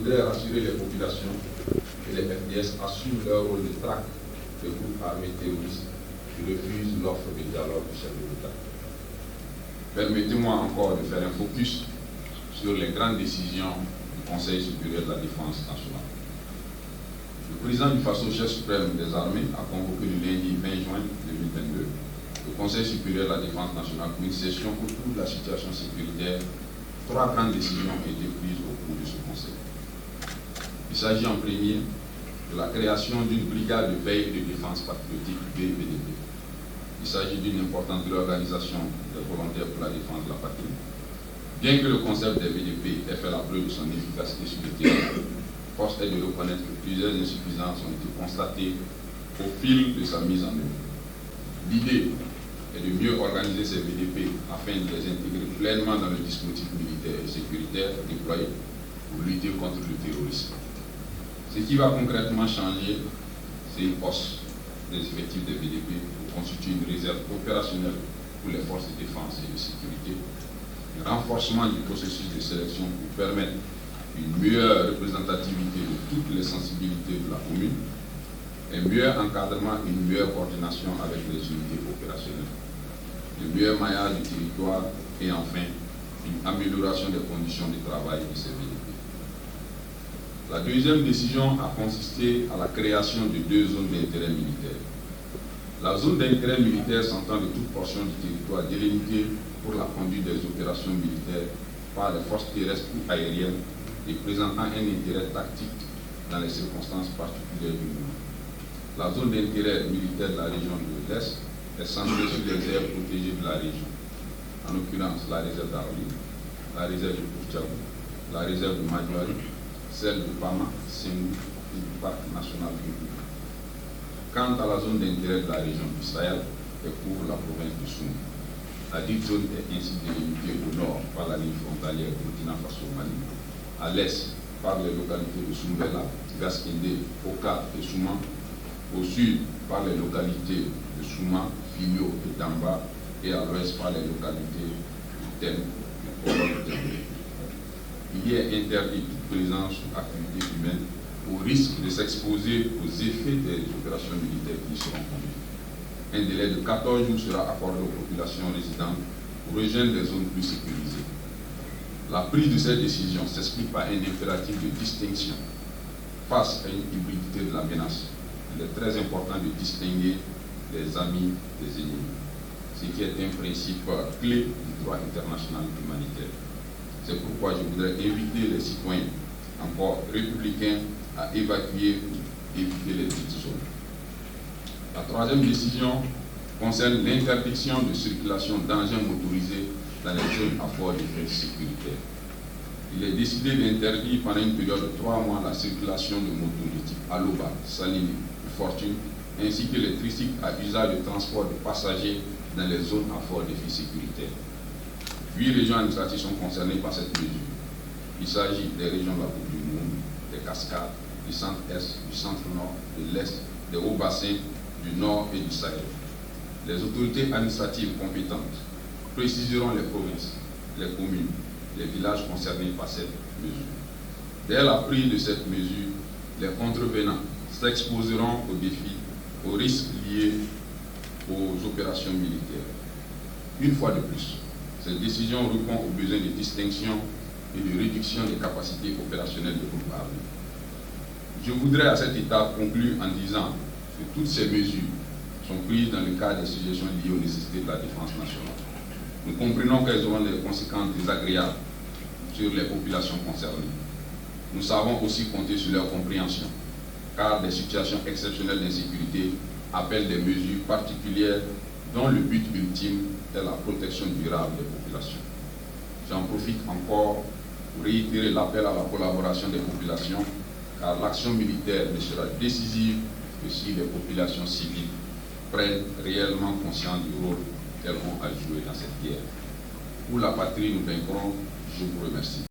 voudrais rassurer les populations que les FDS assument leur rôle de traque des groupes armés terroristes qui refusent l'offre de dialogue du chef de l'État. Permettez-moi encore de faire un focus sur les grandes décisions du Conseil supérieur de la défense nationale. Le président du Faso, chef suprême des armées, a convoqué le lundi 20 juin 2022 le Conseil supérieur de la défense nationale pour une session autour de la situation sécuritaire. 3 grandes décisions ont été prises au cours de ce Conseil. Il s'agit en premier de la création d'une brigade de veille de défense patriotique BVDP. Il s'agit d'une importante réorganisation des volontaires pour la défense de la patrie. Bien que le concept des VDP ait fait la preuve de son efficacité sur le terrain, force est de reconnaître que plusieurs insuffisances ont été constatées au fil de sa mise en œuvre. L'idée est de mieux organiser ces VDP afin de les intégrer pleinement dans le dispositif militaire et sécuritaire déployé pour lutter contre le terrorisme. Ce qui va concrètement changer, c'est une hausse des effectifs des VDP pour constituer une réserve opérationnelle pour les forces de défense et de sécurité, un renforcement du processus de sélection pour permettre une meilleure représentativité de toutes les sensibilités de la commune, un meilleur encadrement, une meilleure coordination avec les unités opérationnelles, un meilleur maillage du territoire et enfin une amélioration des conditions de travail de ces VDP. La deuxième décision a consisté à la création de 2 zones d'intérêt militaire. La zone d'intérêt militaire s'entend de toute portion du territoire délimitée pour la conduite des opérations militaires par les forces terrestres ou aériennes et présentant un intérêt tactique dans les circonstances particulières du moment. La zone d'intérêt militaire de la région de l'Est est centrée sur les aires protégées de la région, en l'occurrence la réserve d'Arli, la réserve de Kourtchabou, la réserve de Madouari, celle de Pama, Sengou et du parc national du Loup. Quant à la zone d'intérêt de la région du Sahel, elle couvre la province du Soum. La dite zone est ainsi délimitée au nord par la ligne frontalière Burkina Faso-Mali, à l'est par les localités de Soumbela, Gaskende, Oka et Souma, au sud par les localités de Souma, Filio et Damba, et à l'ouest par les localités de Tem et Olof-Tembe. Il y est interdit toute présence ou activité humaine au risque de s'exposer aux effets des opérations militaires qui seront conduites. Un délai de 14 jours sera accordé aux populations résidentes pour rejoindre des zones plus sécurisées. La prise de cette décision s'explique par un impératif de distinction face à une hybridité de la menace. Il est très important de distinguer les amis des ennemis, ce qui est un principe clé du droit international humanitaire. C'est pourquoi je voudrais inviter les citoyens, encore républicains, à évacuer ou éviter les dites zones. La troisième décision concerne l'interdiction de circulation d'engins motorisés dans les zones à fort défi sécuritaire. Il est décidé d'interdire pendant une période de 3 mois la circulation de motos de type Aloba, Salini et Fortune, ainsi que les tricycles à usage de transport de passagers dans les zones à fort défi sécuritaire. 8 régions administratives sont concernées par cette mesure. Il s'agit des régions de la Coupe du Monde, des Cascades, du centre-est, du centre-nord, de l'est, des hauts bassins, du nord et du Sahel. Les autorités administratives compétentes préciseront les provinces, les communes, les villages concernés par cette mesure. Dès la prise de cette mesure, les contrevenants s'exposeront aux défis, aux risques liés aux opérations militaires. Une fois de plus, cette décision répond aux besoins de distinction et de réduction des capacités opérationnelles des groupes armés. Je voudrais à cette étape conclure en disant que toutes ces mesures sont prises dans le cadre des suggestions liées aux nécessités de la défense nationale. Nous comprenons qu'elles auront des conséquences désagréables sur les populations concernées. Nous savons aussi compter sur leur compréhension, car des situations exceptionnelles d'insécurité appellent des mesures particulières dont le but ultime est la protection durable des populations. J'en profite encore pour réitérer l'appel à la collaboration des populations, car l'action militaire ne sera décisive que si les populations civiles prennent réellement conscience du rôle qu'elles ont à jouer dans cette guerre. Pour la patrie, nous vaincrons. Je vous remercie.